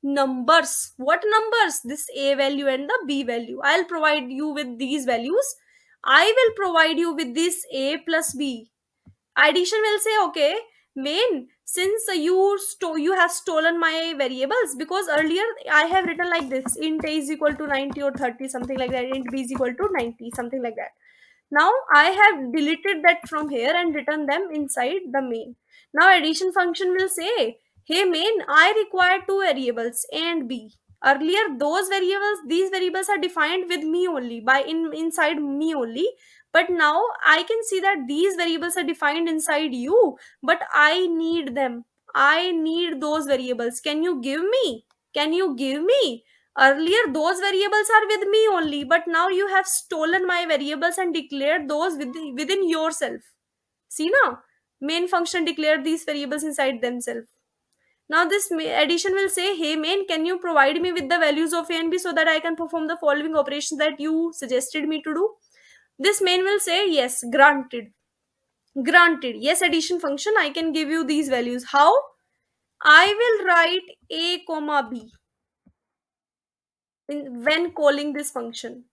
numbers. What numbers? This a value and the b value. I'll provide you with these values. I will provide you with this a plus b. Addition will say, okay, main, since you have stolen my variables, because earlier I have written like this, int a is equal to 90 or 30, something like that, int b is equal to 90, something like that. Now I have deleted that from here and written them inside the main. Now addition function will say, hey main, I require two variables a and b. Earlier those variables, these variables are defined with me only, by inside me only, but now I can see that these variables are defined inside you, but I need them. I need those variables. Can you give me? Can you give me? Earlier those variables are with me only, but now you have stolen my variables and declared those within yourself. See now, main function declared these variables inside themselves. Now this addition will say, hey main, can you provide me with the values of a and b so that I can perform the following operations that you suggested me to do? This main will say, yes, granted. Granted. Yes, addition function, I can give you these values. How? I will write a comma b when calling this function.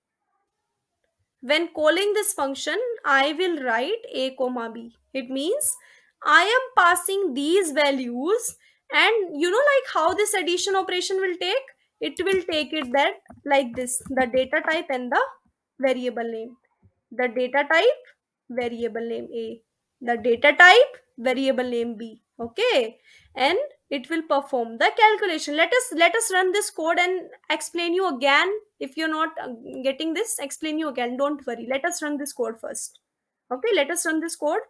When calling this function, I will write a comma b. It means I am passing these values, and you know like how this addition operation will take? It will take it that like this, the data type and the variable name. The data type, variable name a. The data type, variable name b. Okay, and it will perform the calculation. Let us run this code and explain you again. If you're not getting this, explain you again, don't worry. Let us run this code first. Okay, let us run this code.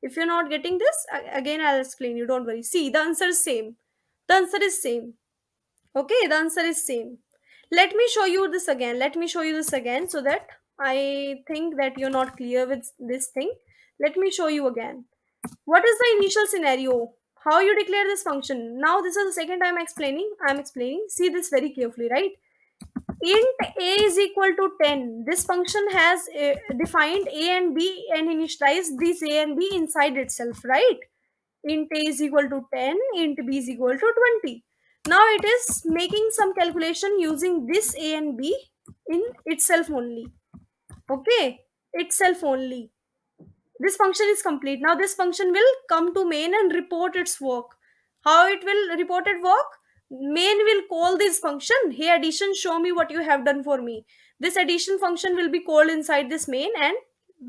If you're not getting this, again I'll explain you, don't worry. See, the answer is same. The answer is same. Okay, the answer is same. Let me show you this again. Let me show you this again so that I think that you're not clear with this thing. Let me show you again. What is the initial scenario? How you declare this function? Now this is the second time I'm explaining. See this very carefully, right? Int a is equal to 10. This function has defined a and b and initialized these a and b inside itself, right? Int a is equal to 10, int b is equal to 20. Now it is making some calculation using this a and b in itself only. Okay, itself only. This function is complete. Now this function will come to main and report its work. How it will report its work? Main will call this function, hey addition, show me what you have done for me. This addition function will be called inside this main and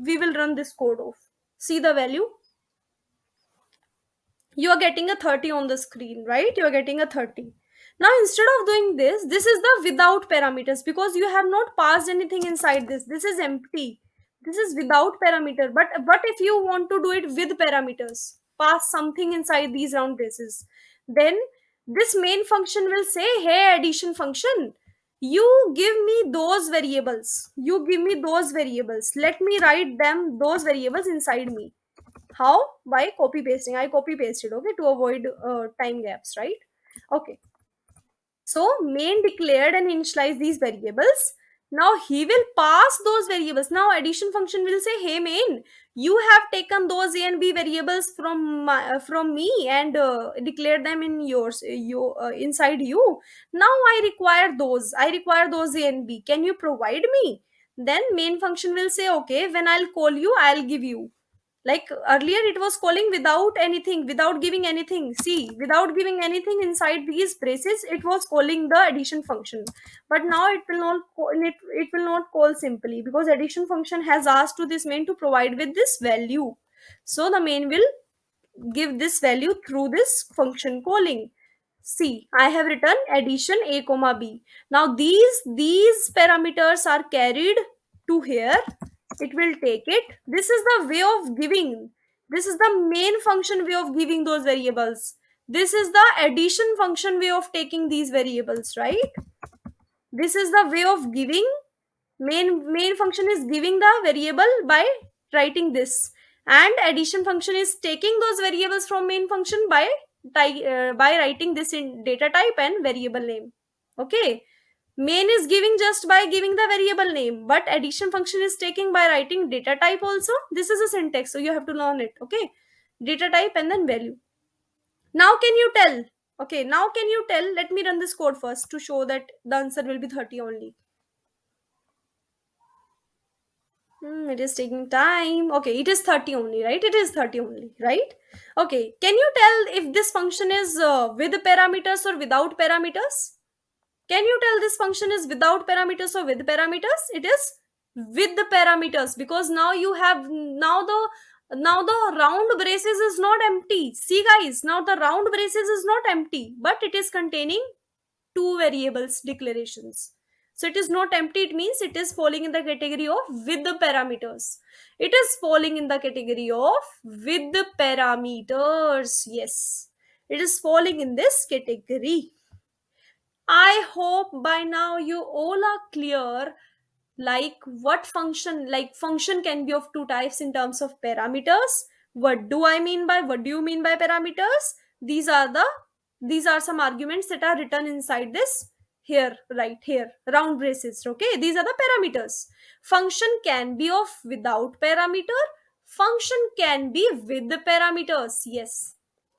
we will run this code off. See the value? You are getting a 30 on the screen, right? You are getting a 30. Now instead of doing this, this is the without parameters, because you have not passed anything inside this. This is empty. This is without parameter. But what if you want to do it with parameters? Pass something inside these round braces. Then this main function will say, hey addition function, you give me those variables. You give me those variables. Let me write them, those variables inside me. How? By copy pasting. I copy pasted, okay, to avoid time gaps, right? Okay, so main declared and initialized these variables. Now he will pass those variables. Now addition function will say, hey main, you have taken those a and b variables from me and declared them in yours, inside you. Now I require those a and b. Can you provide me? Then main function will say, okay, when I'll call you, I'll give you. Like earlier it was calling without anything, without giving anything. See, without giving anything inside these braces, it was calling the addition function. But now it will not call it will not call simply, because addition function has asked to this main to provide with this value. So the main will give this value through this function calling. See, I have written addition a comma b. Now these parameters are carried to here. It will take it. This is the way of giving. This is the main function way of giving those variables. This is the addition function way of taking these variables, right? This is the way of giving. Main function is giving the variable by writing this, and addition function is taking those variables from main function by writing this in data type and variable name. Okay, main is giving just by giving the variable name, but addition function is taking by writing data type also. This is a syntax, so you have to learn it. Okay, data type and then value. Now can you tell? Okay, now can you tell? Let me run this code first to show that the answer will be 30 only. It is taking time. Okay, it is 30 only, right? It is 30 only, right? Okay, can you tell if this function is with parameters or without parameters? Can you tell this function is without parameters or with parameters? It is with the parameters, because now you have now the round braces is not empty. See guys, now the round braces is not empty, but it is containing two variables declarations. So it is not empty, it means it is falling in the category of with the parameters. It is falling in the category of with the parameters. Yes, it is falling in this category. I hope by now you all are clear, like what function, like function can be of two types in terms of parameters. What do I mean by, what do you mean by parameters? these are the these are some arguments that are written inside this here, right here, round braces. Okay, these are the parameters. Function can be of without parameter, function can be with the parameters. Yes,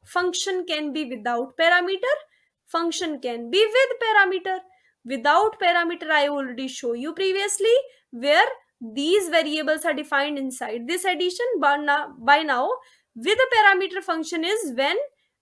function can be without parameter, function can be with parameter. Without parameter, I already show you previously, where these variables are defined inside this addition. But by now, with a parameter function is when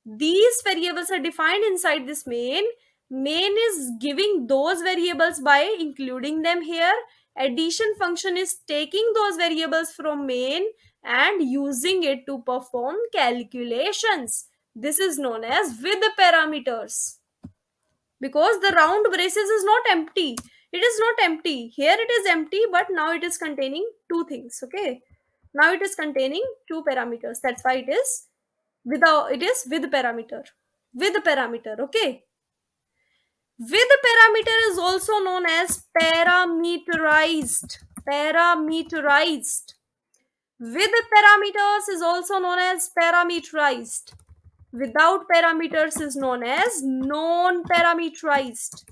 these variables are defined inside this main is giving those variables by including them here. Addition function is taking those variables from main and using it to perform calculations. This is known as with the parameters, because the round braces is not empty. It is not empty. Here it is empty, but now it is containing two things. Okay, now it is containing two parameters. That's why it is without, it is with parameter. With parameter. Okay, with parameter is also known as parameterized. Parameterized. With parameters is also known as parameterized. Without parameters is known as non-parameterized.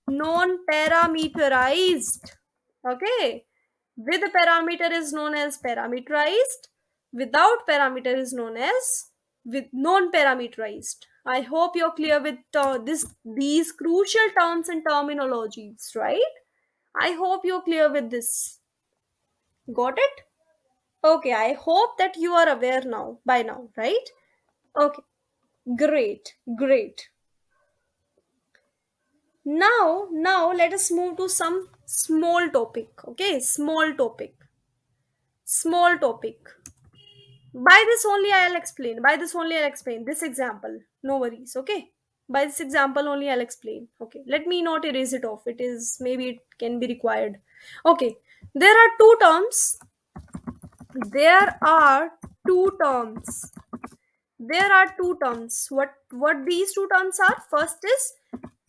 Non-parameterized. Okay, with parameter is known as parameterized, without parameter is known as with non-parameterized. I hope you're clear with these crucial terms and terminologies, right? I hope you're clear with this. Got it? Okay, I hope that you are aware now, by now, right? Okay, great, great. Now let us move to some small topic. Okay, small topic. By this only I'll explain, by this only I'll explain this example. No worries. Okay, By this example only I'll explain. Okay, let me not erase it off, it is, maybe it can be required. Okay, there are two terms. There are two terms. There are two terms. What these two terms are? First is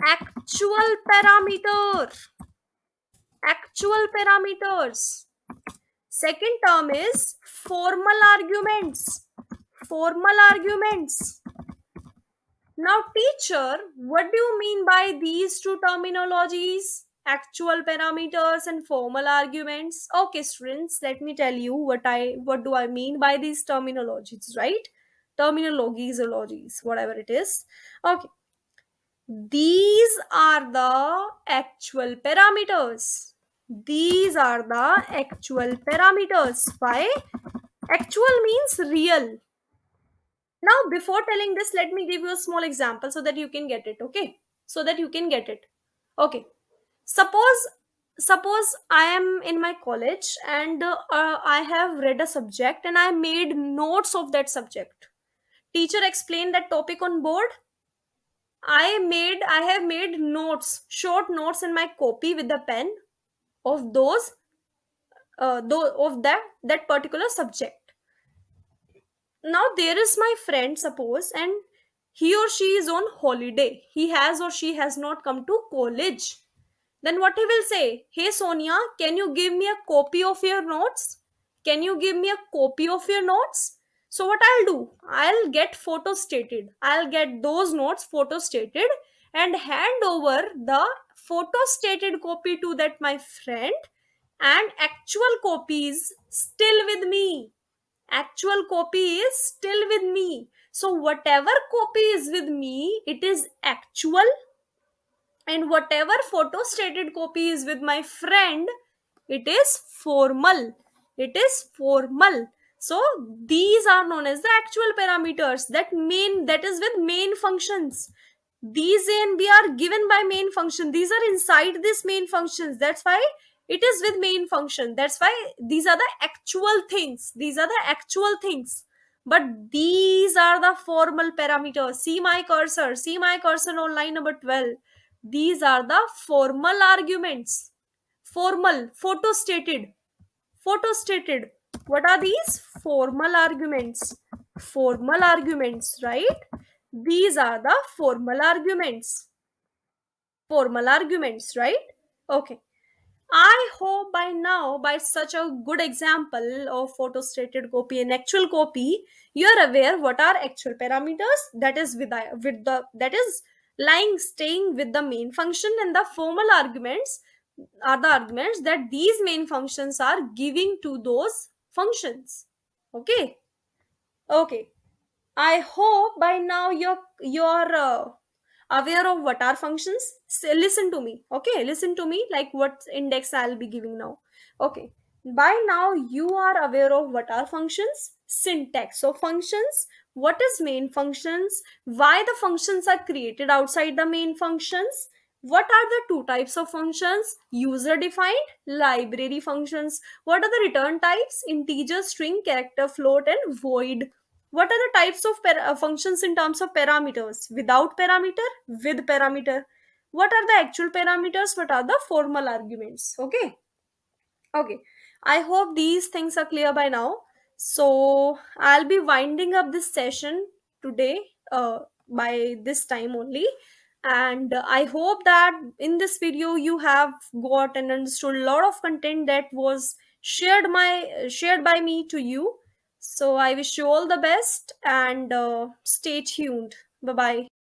actual parameter. Actual parameters. Second term is formal arguments. Formal arguments. Now, teacher, what do you mean by these two terminologies? Actual parameters and formal arguments. Okay, students, let me tell you what do I mean by these terminologies, right? Terminologies, whatever it is. Okay, these are the actual parameters. These are the actual parameters. Why? Actual means real. Now, before telling this, let me give you a small example so that you can get it. Okay, so that you can get it. Okay, suppose I am in my college and I have read a subject and I made notes of that subject. Teacher explained that topic on board. I have made notes, short notes in my copy with the pen of those of that particular subject. Now there is my friend, suppose, and he or she is on holiday. He has or she has not come to college. Then what he will say? Hey Sonia, can you give me a copy of your notes? Can you give me a copy of your notes? So what I'll do? I'll get photo stated. I'll get those notes photo stated and hand over the photo stated copy to that my friend, and actual copy is still with me. Actual copy is still with me. So whatever copy is with me, it is actual, and whatever photo stated copy is with my friend, it is formal. It is formal. So these are known as the actual parameters, that is with main functions. These a and b are given by main function. These are inside this main functions. That's why it is with main function. That's why these are the actual things. These are the actual things. But these are the formal parameters. See my cursor. See my cursor on line number 12. These are the formal arguments. Formal, photo stated. Photo stated. What are these? Formal arguments. Formal arguments, right? These are the formal arguments. Formal arguments, right? Okay. I hope by now, by such a good example of photo stated copy and actual copy, you are aware what are actual parameters. That is with the that is lying staying with the main function, and the formal arguments are the arguments that these main functions are giving to those functions. Okay. Okay. I hope by now you're aware of what are functions. So listen to me. Okay, listen to me, like what index I'll be giving now. Okay, by now you are aware of what are functions, syntax of functions, what is main functions, why the functions are created outside the main functions, what are the two types of functions, user defined, library functions, what are the return types, integer, string, character, float, and void. What are the types of functions in terms of parameters? Without parameter, with parameter. What are the actual parameters? What are the formal arguments? Okay. Okay. I hope these things are clear by now. So I'll be winding up this session today by this time only. And I hope that in this video you have got and understood a lot of content that was shared by me to you. So I wish you all the best and stay tuned. Bye bye.